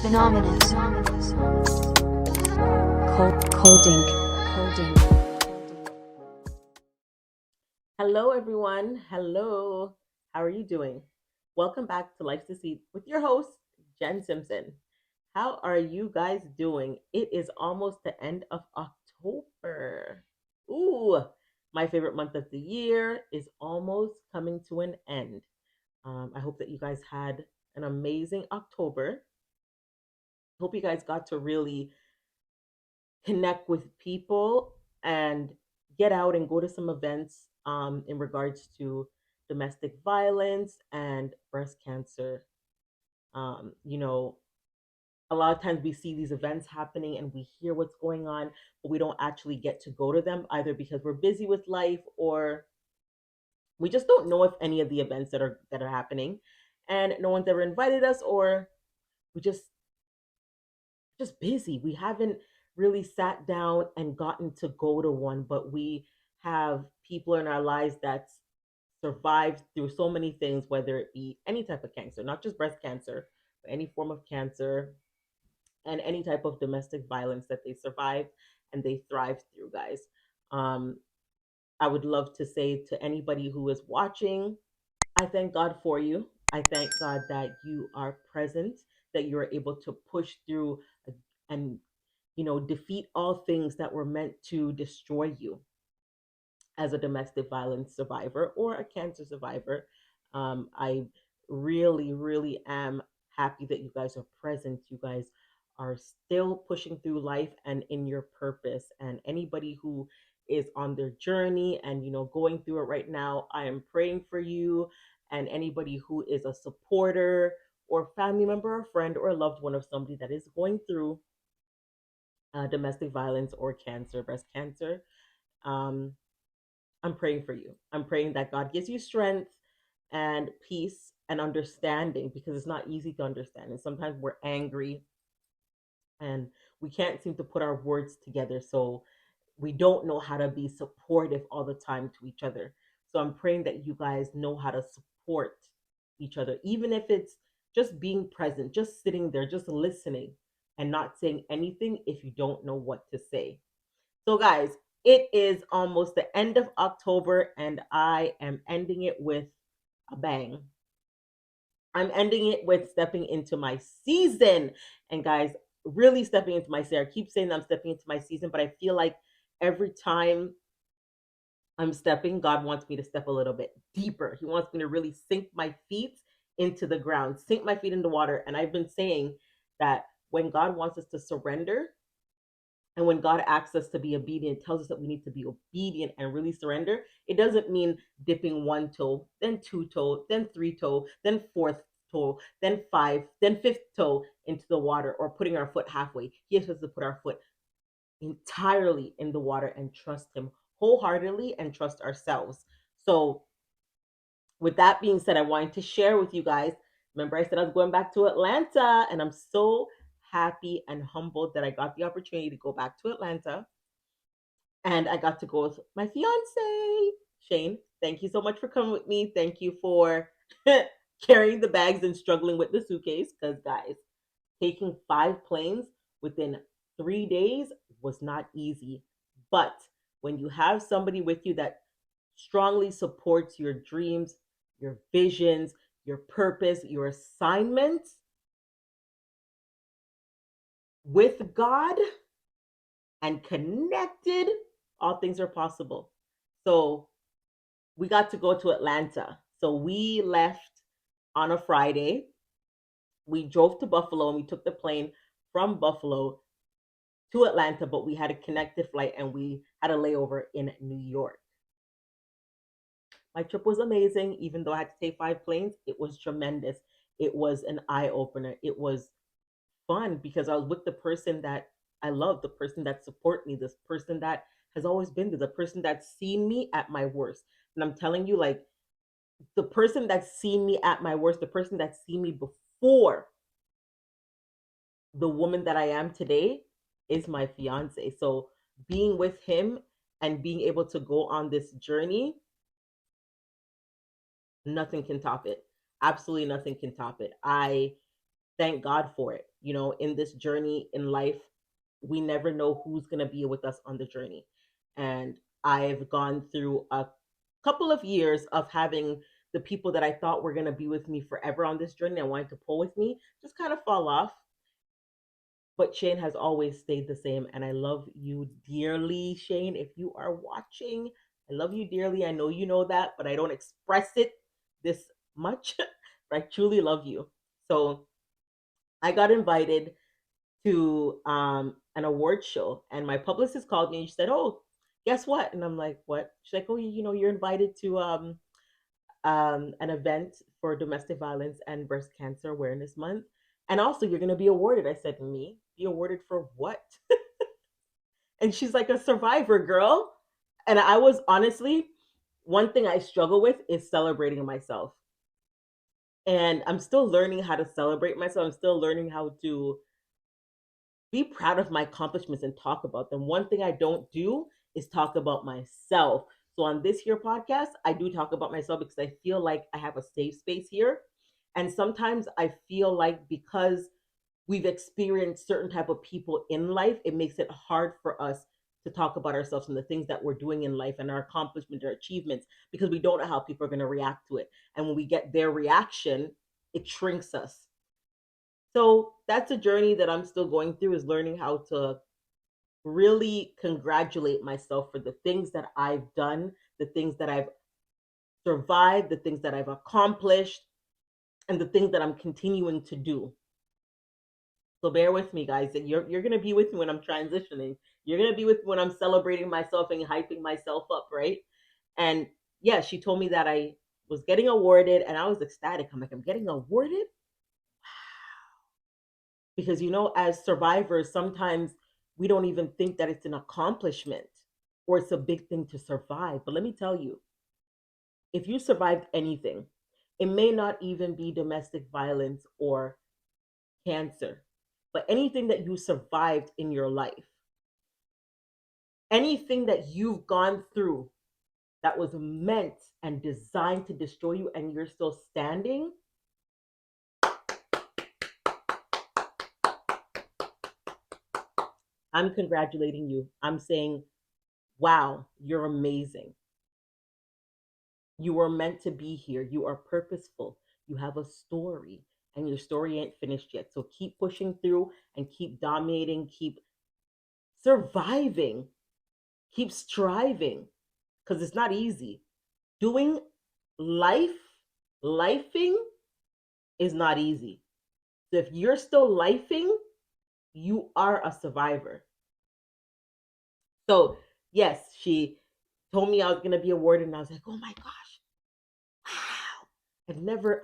Phenomenous. Coding. Hello, everyone. Hello. How are you doing? Welcome back to Life's Deceit with your host, Jen Simpson. How are you guys doing? It is almost the end of October. Ooh, my favorite month of the year is almost coming to an end. I hope that you guys had an amazing October. Hope you guys got to really connect with people and get out and go to some events in regards to domestic violence and breast cancer. You know, a lot of times we see these events happening and we hear what's going on, but we don't actually get to go to them either because we're busy with life or we just don't know if any of the events that are happening and no one's ever invited us or we just busy. We haven't really sat down and gotten to go to one, but we have people in our lives that survived through so many things, whether it be any type of cancer, not just breast cancer, but any form of cancer and any type of domestic violence that they survived and they thrived through, guys. Um, I would love to say to anybody who is watching, I thank God for you. I thank God that you are present, that you are able to push through and defeat all things that were meant to destroy you as a domestic violence survivor or a cancer survivor. I really, really am happy that you guys are present. You guys are still pushing through life and in your purpose. And anybody who is on their journey and going through it right now, I am praying for you. And anybody who is a supporter or family member or friend or a loved one of somebody that is going through domestic violence or cancer, breast cancer, um, I'm praying for you. I'm praying that God gives you strength and peace and understanding because it's not easy to understand. And sometimes we're angry and we can't seem to put our words together. So we don't know how to be supportive all the time to each other. So I'm praying that you guys know how to support each other, even if it's just being present, just sitting there, just listening and not saying anything if you don't know what to say. So, guys, it is almost the end of October, and I am ending it with a bang. I'm ending it with stepping into my season. And, guys, really stepping into my season. I keep saying I'm stepping into my season, but I feel like every time I'm stepping, God wants me to step a little bit deeper. He wants me to really sink my feet into the ground, sink my feet into water. And I've been saying that when God wants us to surrender, and when God asks us to be obedient, tells us that we need to be obedient and really surrender, it doesn't mean dipping one toe, then two toe, then three toe, then fourth toe, then five, then fifth toe into the water or putting our foot halfway. He asks us to put our foot entirely in the water and trust Him wholeheartedly and trust ourselves. So, with that being said, I wanted to share with you guys. Remember, I said I was going back to Atlanta, and I'm so happy and humbled that I got the opportunity to go back to Atlanta and I got to go with my fiance, Shane. Thank you so much for coming with me. Thank you for carrying the bags and struggling with the suitcase. Because, guys, taking 5 planes within 3 days was not easy. But when you have somebody with you that strongly supports your dreams, your visions, your purpose, your assignments with God and connected, all things are possible. So we got to go to Atlanta. So we left on a Friday. We drove to Buffalo and we took the plane from Buffalo to Atlanta, but we had a connected flight and we had a layover in New York. My trip was amazing, even though I had to take 5 planes. It was tremendous. It was an eye opener. It was fun because I was with the person that I love, the person that support me, this person that has always been there, the person that's seen me at my worst. And I'm telling you, like, the person that's seen me at my worst, the person that's seen me before the woman that I am today is my fiance. So being with him and being able to go on this journey, nothing can top it. Absolutely nothing can top it. I thank God for it. In this journey in life, we never know who's going to be with us on the journey. And I've gone through a couple of years of having the people that I thought were going to be with me forever on this journey and wanted to pull with me just kind of fall off. But Shane has always stayed the same. And I love you dearly, Shane. If you are watching, I love you dearly. I know you know that, but I don't express it this much. But I truly love you. So I got invited to an award show, and my publicist called me and she said, "Oh, guess what?" And I'm like, "What?" She's like, "Oh, you're invited to an event for domestic violence and breast cancer awareness month, and also you're going to be awarded." I said, "Me? Be awarded for what?" And she's like, "A survivor, girl." And I was honestly, one thing I struggle with is celebrating myself. And I'm still learning how to celebrate myself. I'm still learning how to be proud of my accomplishments and talk about them. One thing I don't do is talk about myself. So on this here podcast, I do talk about myself because I feel like I have a safe space here. And sometimes I feel like because we've experienced certain type of people in life, it makes it hard for us to talk about ourselves and the things that we're doing in life and our accomplishments or achievements because we don't know how people are going to react to it. And when we get their reaction, it shrinks us. So that's a journey that I'm still going through, is learning how to really congratulate myself for the things that I've done, the things that I've survived, the things that I've accomplished, and the things that I'm continuing to do. So bear with me, guys. You're gonna be with me when I'm transitioning. You're gonna be with me when I'm celebrating myself and hyping myself up, right? And yeah, she told me that I was getting awarded, and I was ecstatic. I'm like, I'm getting awarded because as survivors, sometimes we don't even think that it's an accomplishment or it's a big thing to survive. But let me tell you, if you survived anything, it may not even be domestic violence or cancer, but anything that you survived in your life, anything that you've gone through that was meant and designed to destroy you and you're still standing, I'm congratulating you. I'm saying, wow, you're amazing. You were meant to be here. You are purposeful. You have a story, and your story ain't finished yet. So keep pushing through and keep dominating, keep surviving, keep striving, because it's not easy. Doing life, lifing is not easy. So if you're still lifing, you are a survivor. So yes, she told me I was gonna be awarded, and I was like, oh my gosh, wow.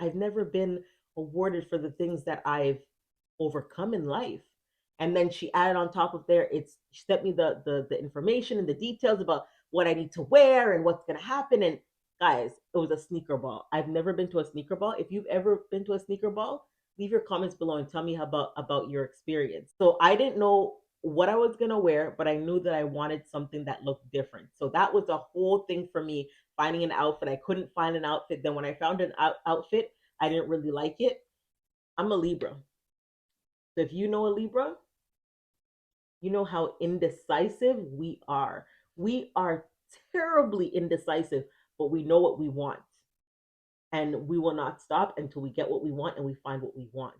I've never been awarded for the things that I've overcome in life. And then she added on top of there, she sent me the information and the details about what I need to wear and what's gonna happen. And guys, it was a sneaker ball. I've never been to a sneaker ball. If you've ever been to a sneaker ball, leave your comments below and tell me about your experience. So I didn't know what I was gonna wear, but I knew that I wanted something that looked different. So that was a whole thing for me, finding an outfit. I couldn't find an outfit. Then when I found an outfit, I didn't really like it. I'm a Libra. So if you know a Libra, you know how indecisive we are. We are terribly indecisive, but we know what we want. And we will not stop until we get what we want and we find what we want.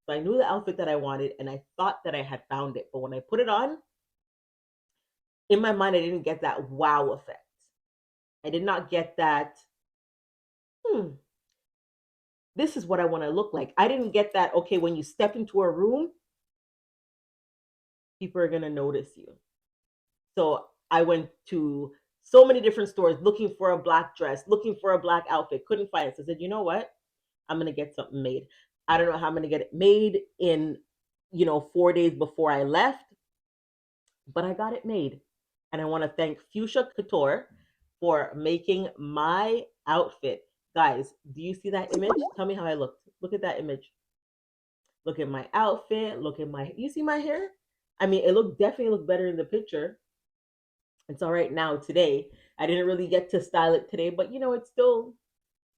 So I knew the outfit that I wanted and I thought that I had found it. But when I put it on, in my mind, I didn't get that wow effect. I did not get that, hmm, this is what I want to look like. I didn't get that, okay, when you step into a room, people are going to notice you. So I went to so many different stores looking for a black dress, looking for a black outfit, couldn't find it. So I said, you know what? I'm going to get something made. I don't know how I'm going to get it made in, 4 days before I left, but I got it made. And I want to thank Fuchsia Couture for making my outfit. Guys, do you see that image? Tell me how I looked. Look at that image. Look at my outfit. Look at you see my hair? I mean, definitely looked better in the picture. It's all right now today. I didn't really get to style it today, but it's still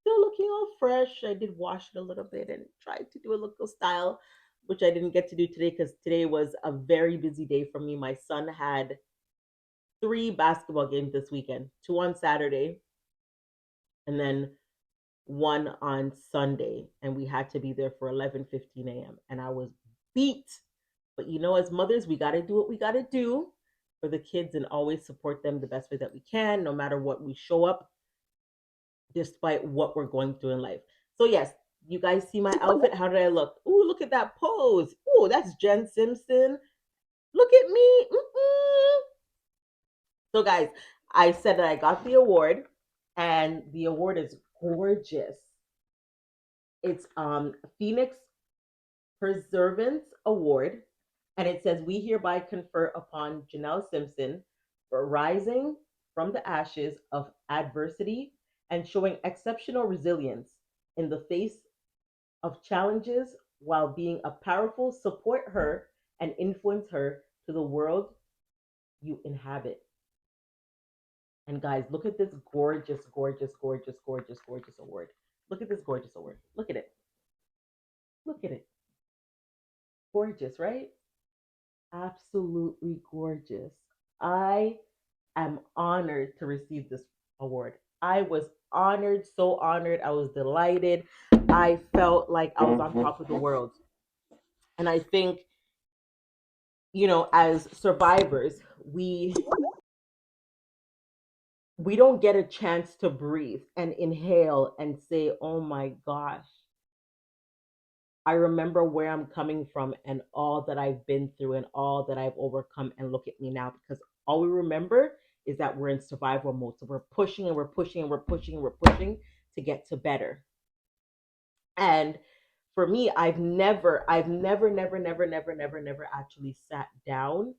looking all fresh. I did wash it a little bit and tried to do a little style, which I didn't get to do today because today was a very busy day for me. My son had three basketball games this weekend, two on Saturday and then one on Sunday, and we had to be there for 11:15 a.m. and I was beat. But as mothers, we got to do what we got to do for the kids and always support them the best way that we can, no matter what. We show up despite what we're going through in life. So yes, you guys see my outfit. How did I look? Ooh, look at that pose. Ooh, that's Jen Simpson. Look at me. Mm-mm. So guys, I said that I got the award, and the award is gorgeous. It's Phoenix Perseverance Award, and it says, "We hereby confer upon Janelle Simpson for rising from the ashes of adversity and showing exceptional resilience in the face of challenges while being a powerful support her and influence her to the world you inhabit." And guys, look at this gorgeous, gorgeous, gorgeous, gorgeous, gorgeous award. Look at this gorgeous award. Look at it. Look at it. Gorgeous, right? Absolutely gorgeous. I am honored to receive this award. I was honored, so honored. I was delighted. I felt like I was on top of the world. And I think, as survivors, we don't get a chance to breathe and inhale and say, "Oh my gosh, I remember where I'm coming from and all that I've been through and all that I've overcome, and look at me now." Because all we remember is that we're in survival mode. So we're pushing and we're pushing and we're pushing and we're pushing to get to better. And for me, I've never actually sat down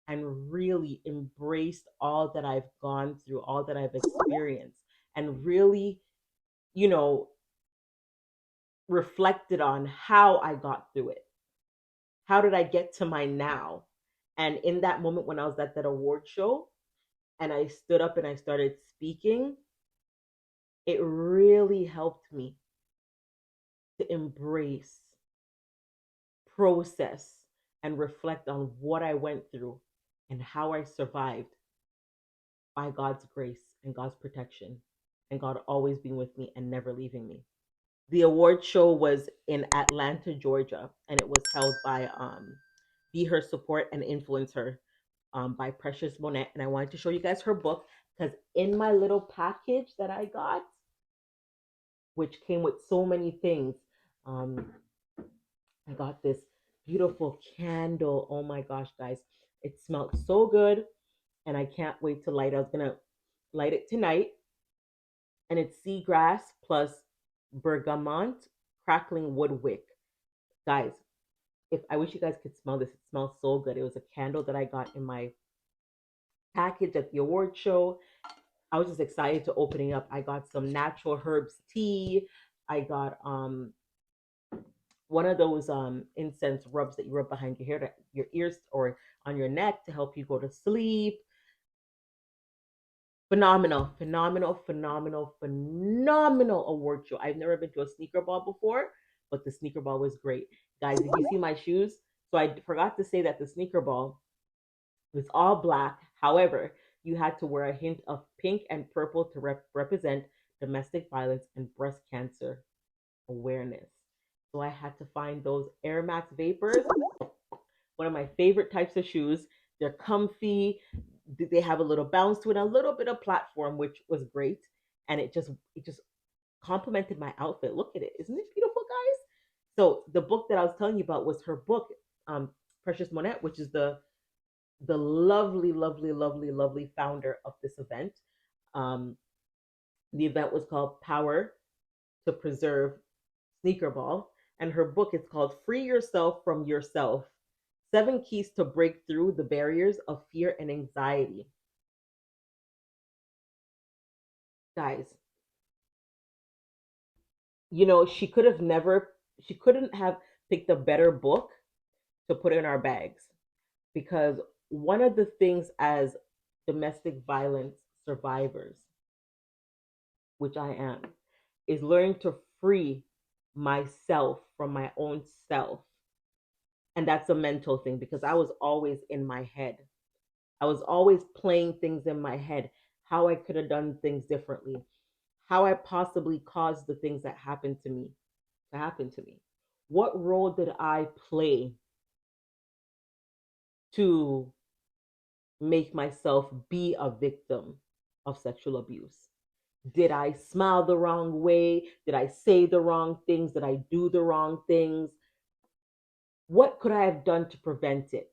and really embraced all that I've gone through, all that I've experienced, and really, you know, reflected on how I got through it. How did I get to my now? And in that moment when I was at that award show and I stood up and I started speaking, it really helped me to embrace, process, and reflect on what I went through and how I survived by God's grace and God's protection and God always being with me and never leaving me. The award show was in Atlanta, Georgia, and it was held by Be Her Support and Influence Her by Precious Monet. And I wanted to show you guys her book because in my little package that I got, which came with so many things, um, I got this beautiful candle. Oh my gosh, guys, it smelled so good, and I can't wait to light. I was gonna light it tonight, and it's seagrass plus bergamot crackling wood wick. Guys, if I wish you guys could smell this, it smells so good. It was a candle that I got in my package at the award show. I was just excited to opening up. I got some natural herbs tea. I got one of those incense rubs that you rub behind your hair, your ears, or on your neck to help you go to sleep. Phenomenal, phenomenal, phenomenal, phenomenal award show. I've never been to a sneaker ball before, but the sneaker ball was great. Guys, did you see my shoes? So I forgot to say that the sneaker ball was all black. However, you had to wear a hint of pink and purple to represent domestic violence and breast cancer awareness. So I had to find those Air Max Vapors, one of my favorite types of shoes. They're comfy. They have a little bounce to it, a little bit of platform, which was great, and it just complemented my outfit. Look at it, isn't it beautiful, guys? So the book that I was telling you about was her book, Precious Monet, which is the lovely, lovely, lovely, lovely founder of this event. Um, the event was called Power to Preserve Sneaker Ball, and her book is called Free Yourself from Yourself: 7 Keys to Break Through the Barriers of Fear and Anxiety. Guys, she couldn't have picked a better book to put in our bags, because one of the things as domestic violence survivors, which I am, is learning to free myself from my own self And that's a mental thing because I was always in my head. I was always playing things in my head, how I could have done things differently, how I possibly caused the things that happened to me to happen to me. What role did I play to make myself be a victim of sexual abuse? Did I smile the wrong way? Did I say the wrong things? Did I do the wrong things? What could I have done to prevent it?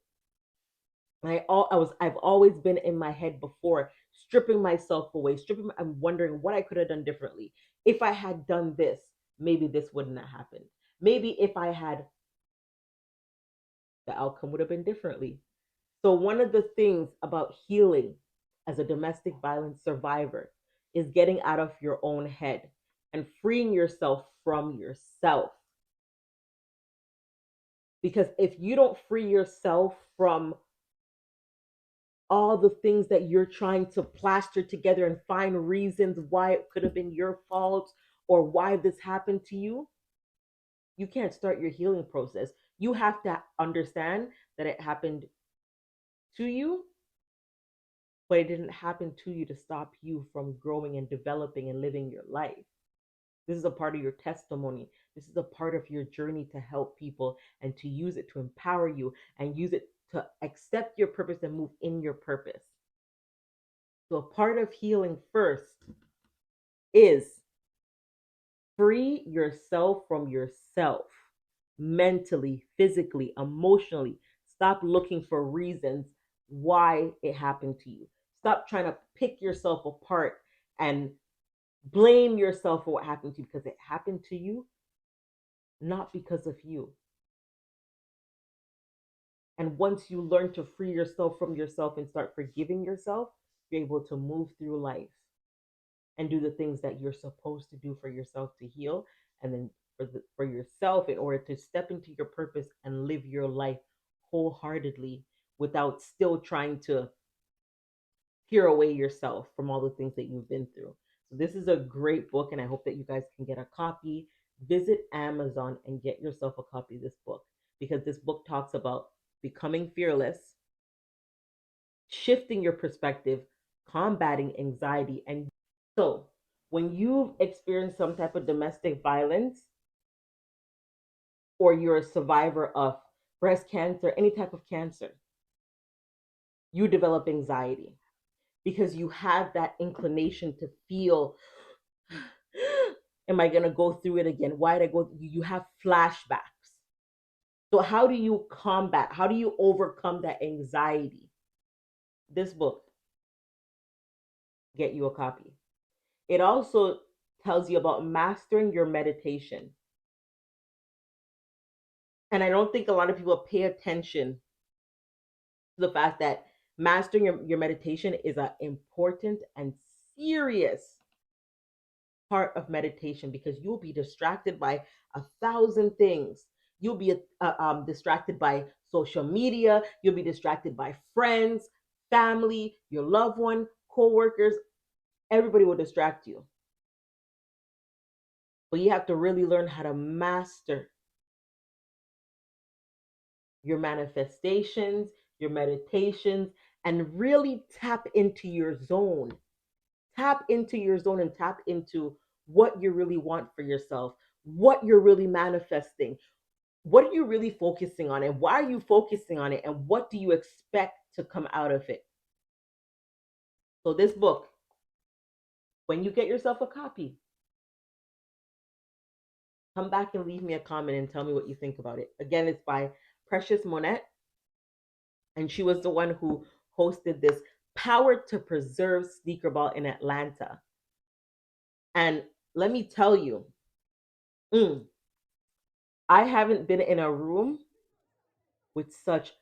I've always been in my head before, stripping myself away, I'm wondering what I could have done differently. If I had done this, maybe this wouldn't have happened. Maybe if I had, the outcome would have been differently. So one of the things about healing as a domestic violence survivor is getting out of your own head and freeing yourself from yourself. Because if you don't free yourself from all the things that you're trying to plaster together and find reasons why it could have been your fault or why this happened to you can't start your healing process. You have to understand that it happened to you, but it didn't happen to you to stop you from growing and developing and living your life. This is a part of your testimony. This is a part of your journey to help people and to use it to empower you and use it to accept your purpose and move in your purpose. So, a part of healing first is free yourself from yourself mentally, physically, emotionally. Stop looking for reasons why it happened to you. Stop trying to pick yourself apart and blame yourself for what happened to you because it happened to you, not because of you. And once you learn to free yourself from yourself and start forgiving yourself, you're able to move through life and do the things that you're supposed to do for yourself to heal, and then for yourself in order to step into your purpose and live your life wholeheartedly without still trying to peer away yourself from all the things that you've been through. So this is a great book, and I hope that you guys can get a copy. Visit Amazon and get yourself a copy of this book because this book talks about becoming fearless, shifting your perspective, combating anxiety, and so when you've experienced some type of domestic violence or you're a survivor of breast cancer, any type of cancer, you develop anxiety because you have that inclination to feel, am I going to go through it again? Why did I go? You have flashbacks. So, how do you combat? How do you overcome that anxiety? This book, get you a copy. It also tells you about mastering your meditation. And I don't think a lot of people pay attention to the fact that mastering your meditation is an important and serious part of meditation because you'll be distracted by 1,000 things. You'll be distracted by social media. You'll be distracted by friends, family, your loved one, co-workers. Everybody will distract you. But you have to really learn how to master your manifestations, your meditations, and really tap into your zone. Tap into your zone and tap into what you really want for yourself, what you're really manifesting. What are you really focusing on, and why are you focusing on it, and what do you expect to come out of it? So, this book, when you get yourself a copy, come back and leave me a comment and tell me what you think about it. Again, it's by Precious Monet, and she was the one who hosted this Power to Preserve sneaker ball in Atlanta. And let me tell you, mm, I haven't been in a room with such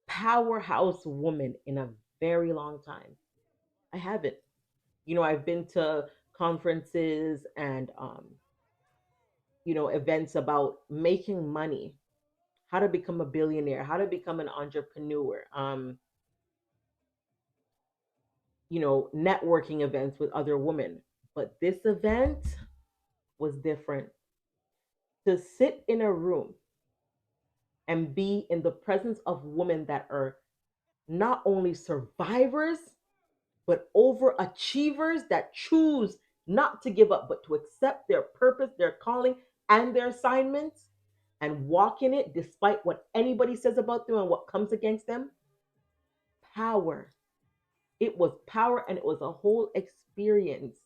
powerhouse woman in a very long time. I haven't. I've been to conferences and events about making money, how to become a billionaire, how to become an entrepreneur, networking events with other women. But this event was different. To sit in a room and be in the presence of women that are not only survivors, but overachievers that choose not to give up, but to accept their purpose, their calling, and their assignments and walk in it despite what anybody says about them and what comes against them. Power. It was power, and it was a whole experience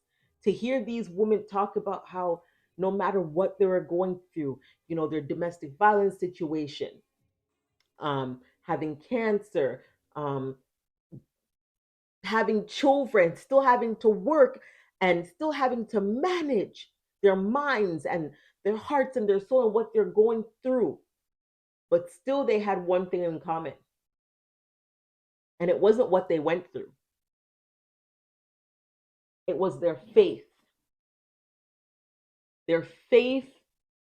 to hear these women talk about how no matter what they were going through, their domestic violence situation, having cancer, um, having children, still having to work, and still having to manage their minds and their hearts and their soul and what they're going through. But still, they had one thing in common, and it wasn't what they went through, it was their faith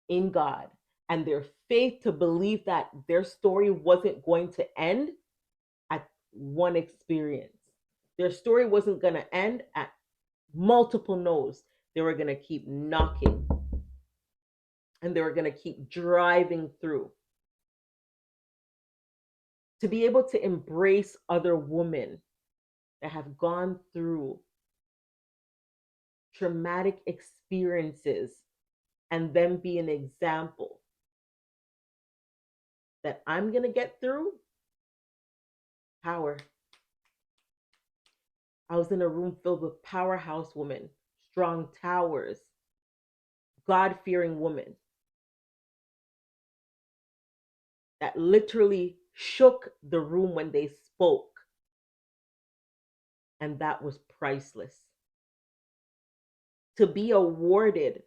in God, and their faith to believe that their story wasn't going to end at one experience. Their story wasn't going to end at multiple no's. They were going to keep knocking, and they were going to keep driving through. To be able to embrace other women that have gone through traumatic experiences and then be an example that I'm going to get through. Power. I was in a room filled with powerhouse women, strong towers, God fearing women that literally shook the room when they spoke. And that was priceless. To be awarded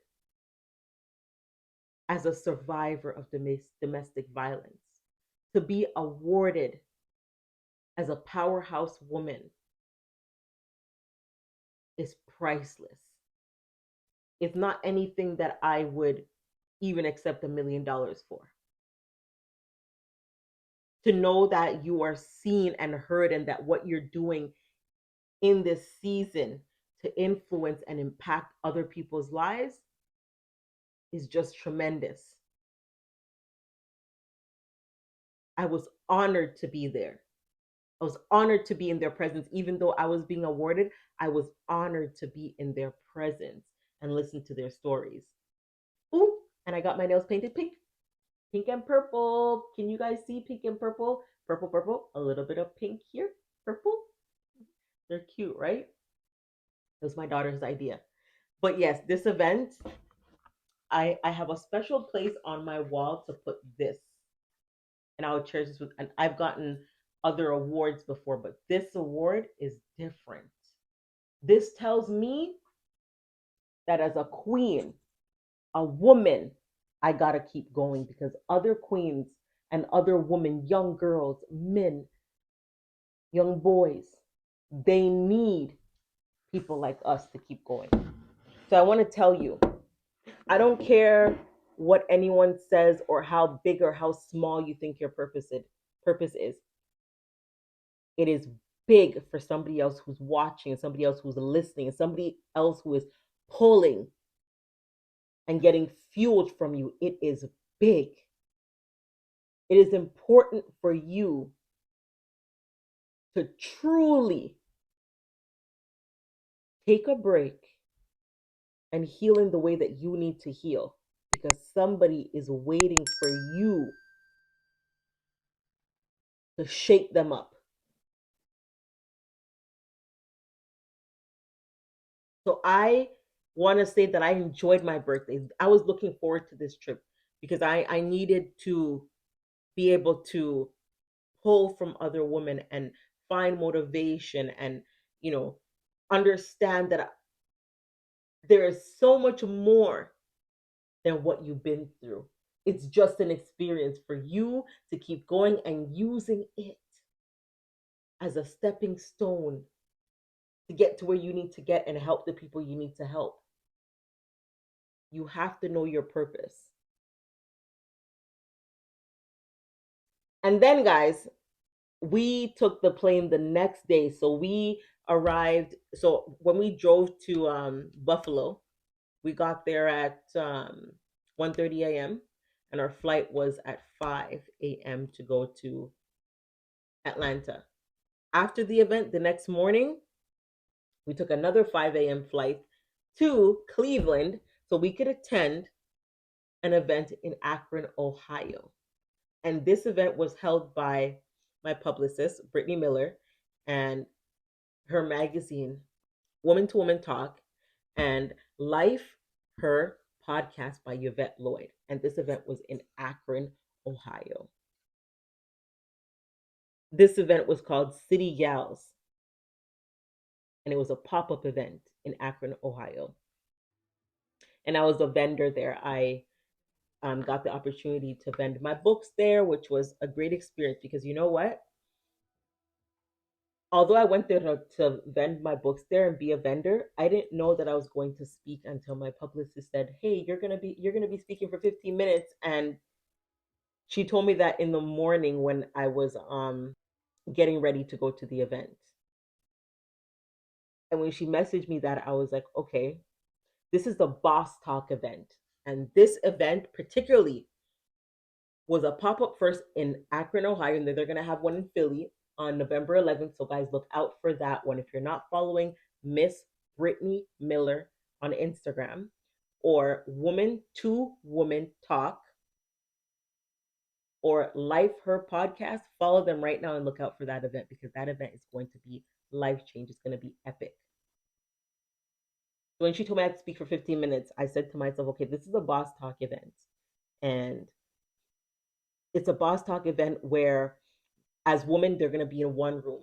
as a survivor of domestic violence, to be awarded as a powerhouse woman is priceless. It's not anything that I would even accept $1 million for. To know that you are seen and heard, and that what you're doing in this season to influence and impact other people's lives is just tremendous. I was honored to be there. I was honored to be in their presence. Even though I was being awarded, I was honored to be in their presence and listen to their stories. Ooh, and I got my nails painted pink. Pink and purple. Can you guys see pink and purple? Purple, purple. A little bit of pink here. Purple. They're cute, right? It was my daughter's idea. But yes, this event, I have a special place on my wall to put this. And I would cherish this with, and I've gotten other awards before, but this award is different. This tells me that as a queen, a woman, I gotta keep going, because other queens and other women, young girls, men, young boys, they need people like us to keep going. So I want to tell you, I don't care what anyone says or how big or how small you think your purpose is. It is big for somebody else who's watching, somebody else who's listening, somebody else who is pulling and getting fueled from you. It is big. It is important for you to truly take a break and heal in the way that you need to heal, because somebody is waiting for you to shake them up. So I want to say that I enjoyed my birthday. I was looking forward to this trip because I needed to be able to pull from other women and find motivation, and you know understand that there is so much more than what you've been through. It's just an experience for you to keep going and using it as a stepping stone to get to where you need to get and help the people you need to help. You have to know your purpose. And then, guys, we took the plane the next day. So we arrived. So when we drove to Buffalo, we got there at 1:30 a.m. and our flight was at 5 a.m. to go to Atlanta. After the event, the next morning, we took another 5 a.m. flight to Cleveland so we could attend an event in Akron, Ohio. And this event was held by my publicist, Brittany Miller, and her magazine, Woman to Woman Talk, and Life, Her podcast by Yvette Lloyd. And this event was in Akron, Ohio. This event was called City Gals, and it was a pop up event in Akron, Ohio. And I was a vendor there. I got the opportunity to vend my books there, which was a great experience because you know what? Although I went there to vend my books there and be a vendor, I didn't know that I was going to speak until my publicist said, "Hey, you're gonna be speaking for 15 minutes," and she told me that in the morning when I was getting ready to go to the event. And when she messaged me that, I was like, okay, this is the Boss Talk event, and this event particularly was a pop up first in Akron, Ohio, and then they're gonna have one in Philly on November 11th. So guys, look out for that one. If you're not following Miss Brittany Miller on Instagram or Woman to Woman Talk or Life Her podcast, follow them right now and look out for that event because that event is going to be life change. It's going to be epic. So when she told me I had to speak for 15 minutes, I said to myself, okay, this is a Boss Talk event. And it's a Boss Talk event where as women, they're going to be in one room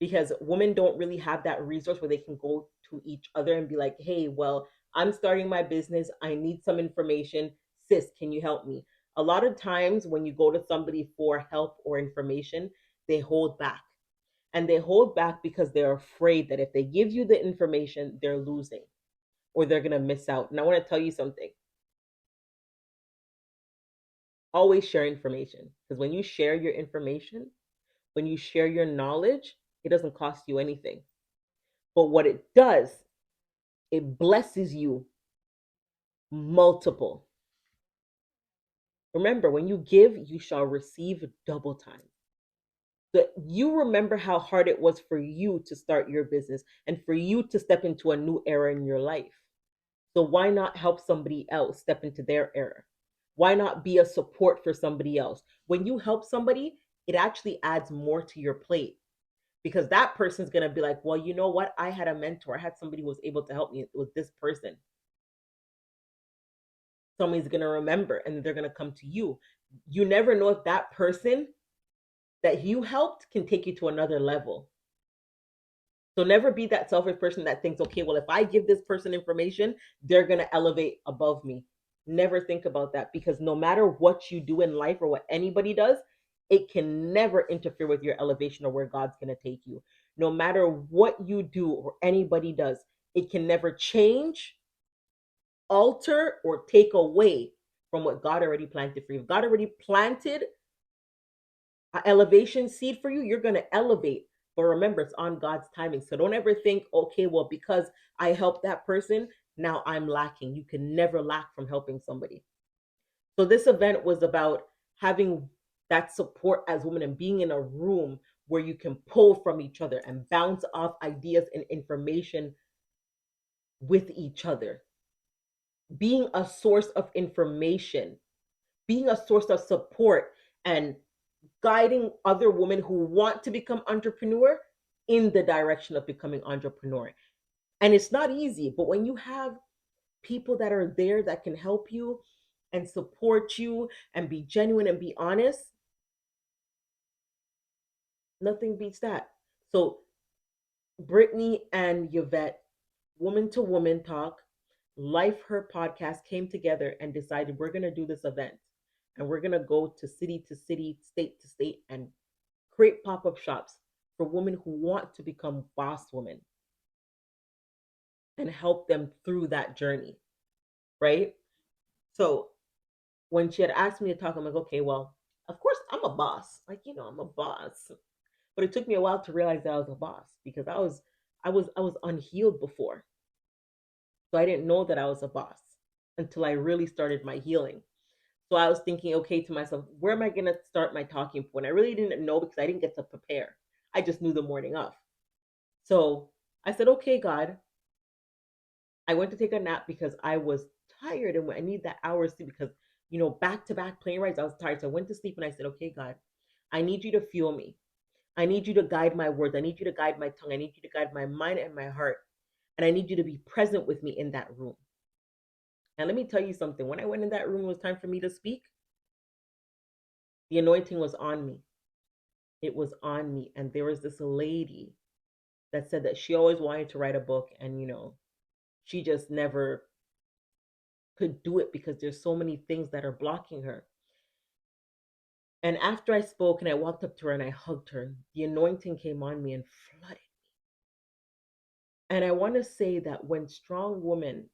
because women don't really have that resource where they can go to each other and be like, hey, well, I'm starting my business. I need some information. Sis, can you help me? A lot of times when you go to somebody for help or information, they hold back. And they hold back because they're afraid that if they give you the information, they're losing or they're going to miss out. And I want to tell you something. Always share information because when you share your information, when you share your knowledge, it doesn't cost you anything. But what it does, it blesses you multiple. Remember, when you give, you shall receive double time. So you remember how hard it was for you to start your business and for you to step into a new era in your life. So why not help somebody else step into their era? Why not be a support for somebody else? When you help somebody, it actually adds more to your plate because that person's going to be like, well, you know what? I had a mentor. I had somebody who was able to help me with this person. Somebody's going to remember and they're going to come to you. You never know if that person that you helped can take you to another level. So never be that selfish person that thinks, okay, well, if I give this person information, they're going to elevate above me. Never think about that because no matter what you do in life or what anybody does, it can never interfere with your elevation or where God's going to take you. No matter what you do or anybody does, it can never change, alter, or take away from what God already planted for you. If God already planted an elevation seed for you, you're going to elevate. But remember, it's on God's timing. So don't ever think, okay, well, because I helped that person, now I'm lacking. You can never lack from helping somebody. So this event was about having that support as women and being in a room where you can pull from each other and bounce off ideas and information with each other. Being a source of information, being a source of support, and guiding other women who want to become entrepreneur in the direction of becoming entrepreneur. And it's not easy, but when you have people that are there that can help you and support you and be genuine and be honest, nothing beats that. So Brittany and Yvette, Woman to Woman Talk, Life Her podcast came together and decided we're going to do this event. And we're going to go to city, state to state, and create pop up shops for women who want to become boss women and help them through that journey. Right. So when she had asked me to talk, I'm like, okay, well, of course I'm a boss. Like, I'm a boss. But it took me a while to realize that I was a boss because I was unhealed before. So I didn't know that I was a boss. until I really started my healing. So I was thinking, okay, to myself, where am I going to start my talking point? I really didn't know because I didn't get to prepare. I just knew the morning of. So I said, okay, God, I went to take a nap because I was tired and I need that hour of sleep because, back to back plane rides, I was tired. So I went to sleep and I said, okay, God, I need you to fuel me. I need you to guide my words. I need you to guide my tongue. I need you to guide my mind and my heart. And I need you to be present with me in that room. And let me tell you something. When I went in that room, it was time for me to speak. The anointing was on me. It was on me. And there was this lady that said that she always wanted to write a book and, she just never could do it because there's so many things that are blocking her. And after I spoke and I walked up to her and I hugged her, the anointing came on me and flooded. And I want to say that when strong women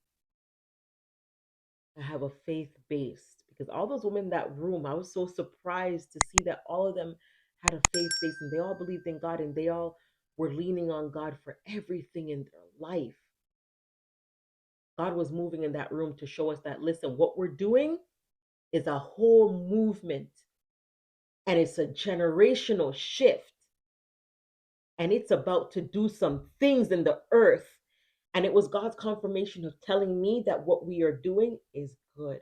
have a faith based, because all those women in that room, I was so surprised to see that all of them had a faith base and they all believed in God and they all were leaning on God for everything in their life. God was moving in that room to show us that, listen, what we're doing is a whole movement and it's a generational shift and it's about to do some things in the earth. And it was God's confirmation of telling me that what we are doing is good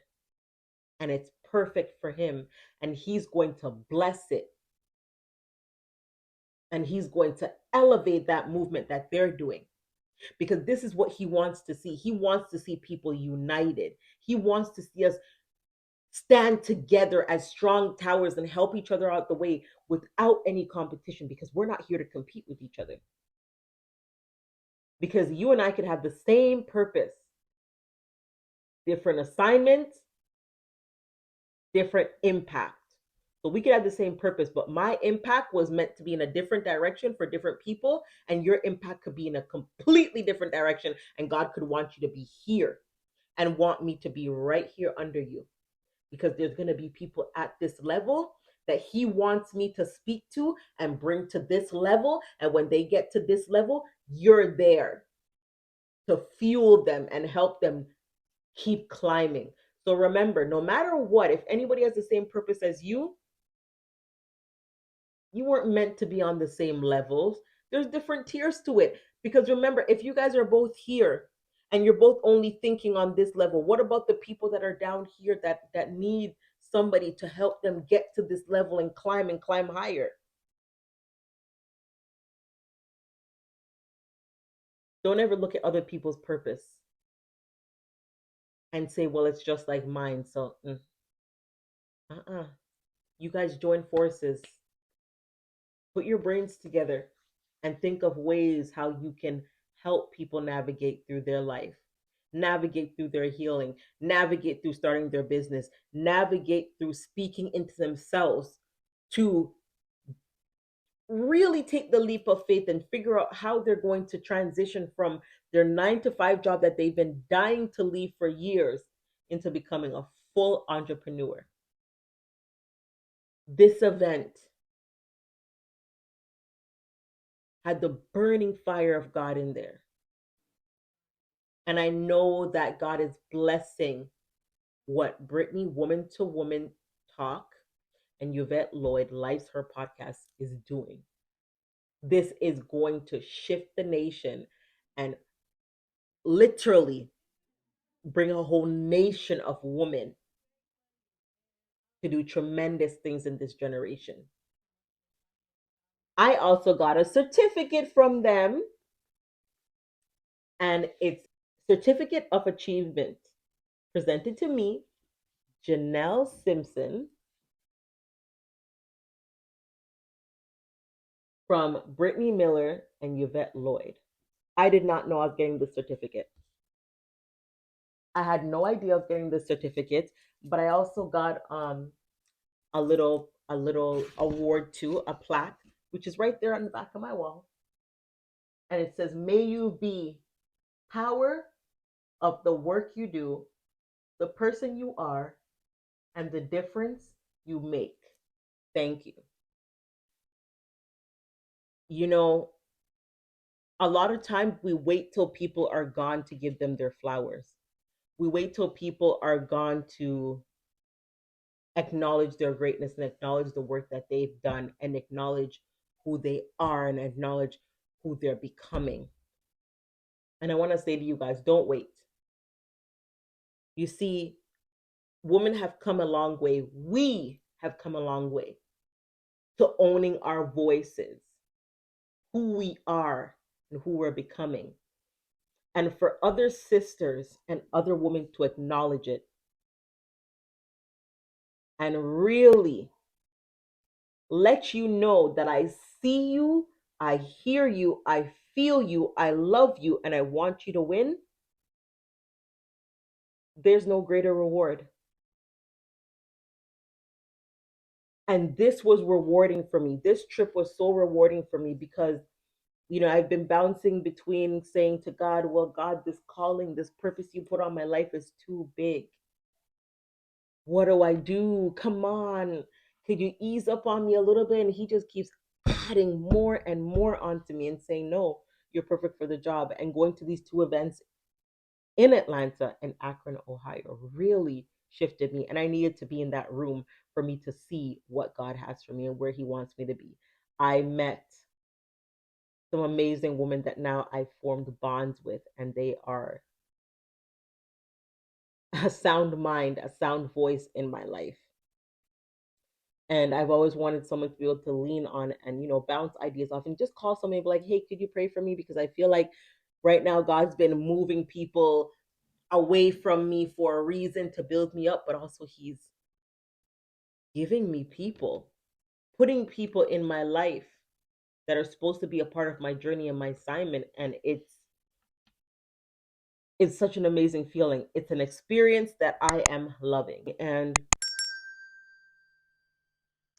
and it's perfect for Him. And He's going to bless it. And He's going to elevate that movement that they're doing. Because this is what He wants to see. He wants to see people united. He wants to see us stand together as strong towers and help each other out the way without any competition because we're not here to compete with each other. Because you and I could have the same purpose, different assignments, different impact. So we could have the same purpose, but my impact was meant to be in a different direction for different people, and your impact could be in a completely different direction. And God could want you to be here and want me to be right here under you because there's going to be people at this level that He wants me to speak to and bring to this level. And when they get to this level, you're there to fuel them and help them keep climbing. So remember, no matter what, if anybody has the same purpose as you weren't meant to be on the same levels. There's different tiers to it. Because remember, if you guys are both here and you're both only thinking on this level, what about the people that are down here that need somebody to help them get to this level and climb higher? Don't ever look at other people's purpose and say, well, it's just like mine. So, uh-uh. You guys join forces. Put your brains together and think of ways how you can help people navigate through their life, navigate through their healing, navigate through starting their business, navigate through speaking into themselves to really take the leap of faith and figure out how they're going to transition from their 9 to 5 job that they've been dying to leave for years into becoming a full entrepreneur. This event had the burning fire of God in there. And I know that God is blessing what Brittany, Woman to Woman Talk, and Yvette Lloyd, Life's Her Podcast, is doing. This is going to shift the nation and literally bring a whole nation of women to do tremendous things in this generation. I also got a certificate from them, and it's Certificate of Achievement presented to me, Janelle Simpson, from Brittany Miller and Yvette Lloyd. I did not know I was getting the certificate. I had no idea I was getting the certificate, but I also got a little award too, a plaque, which is right there on the back of my wall. And it says, may you be power of the work you do, the person you are, and the difference you make. Thank you. You know, a lot of times we wait till people are gone to give them their flowers. We wait till people are gone to acknowledge their greatness and acknowledge the work that they've done and acknowledge who they are and acknowledge who they're becoming. And I want to say to you guys, don't wait. You see, women have come a long way. We have come a long way to owning our voices, who we are, and who we're becoming. And for other sisters and other women to acknowledge it and really let you know that I see you, I hear you, I feel you, I love you, and I want you to win, there's no greater reward. And this was rewarding for me. This trip was so rewarding for me because, I've been bouncing between saying to God, well, God, this calling, this purpose you put on my life is too big. What do I do? Come on. Could you ease up on me a little bit? And he just keeps adding more and more onto me and saying, no, you're perfect for the job. And going to these two events in Atlanta and Akron, Ohio really shifted me. And I needed to be in that room for me to see what God has for me and where he wants me to be. I met some amazing women that now I formed bonds with, and they are a sound mind, a sound voice in my life. And I've always wanted someone to be able to lean on and, bounce ideas off and just call somebody and be like, hey, could you pray for me? Because I feel like right now God's been moving people away from me for a reason to build me up, but also he's giving me people, putting people in my life that are supposed to be a part of my journey and my assignment. And it's such an amazing feeling. It's an experience that I am loving. And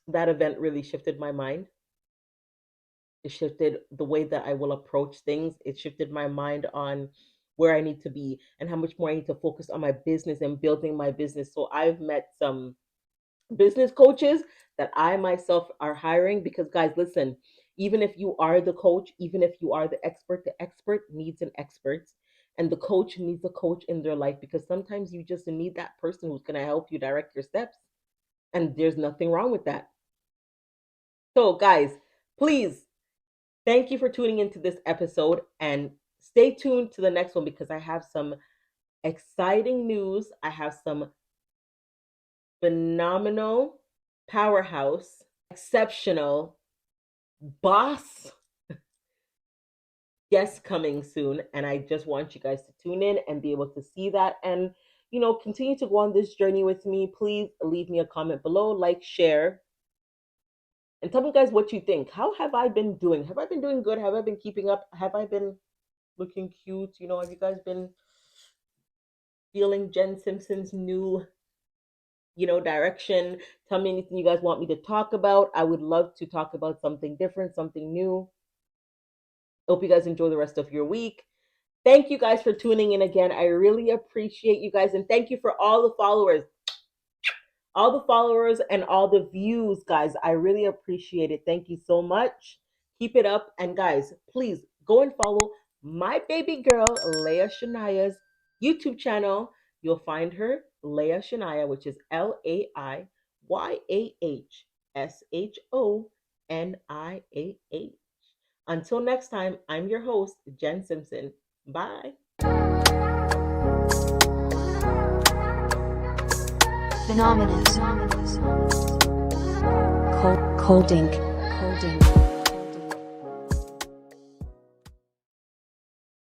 that event really shifted my mind. It shifted the way that I will approach things. It shifted my mind on where I need to be and how much more I need to focus on my business and building my business. So I've met some business coaches that I myself are hiring because, guys, listen, even if you are the coach, even if you are the expert needs an expert. And the coach needs a coach in their life because sometimes you just need that person who's going to help you direct your steps. And there's nothing wrong with that. So, guys, please, thank you for tuning into this episode and stay tuned to the next one because I have some exciting news. I have some phenomenal, powerhouse, exceptional boss guests coming soon. And I just want you guys to tune in and be able to see that and, continue to go on this journey with me. Please leave me a comment below, like, share, and tell me, guys, what you think. How have I been doing? Have I been doing good? Have I been keeping up? Have I been looking cute? Have you guys been feeling Jen Simpson's new, direction? Tell me anything you guys want me to talk about. I would love to talk about something different, something new. Hope you guys enjoy the rest of your week. Thank you guys for tuning in again. I really appreciate you guys. And thank you for all the followers. All the followers and all the views, guys. I really appreciate it. Thank you so much. Keep it up. And guys, please go and follow my baby girl, Leah Shania's YouTube channel. You'll find her, Leah Shania, which is LAIYAHSHONIAH. Until next time, I'm your host, Jen Simpson. Bye. Phenomenous. Cold ink.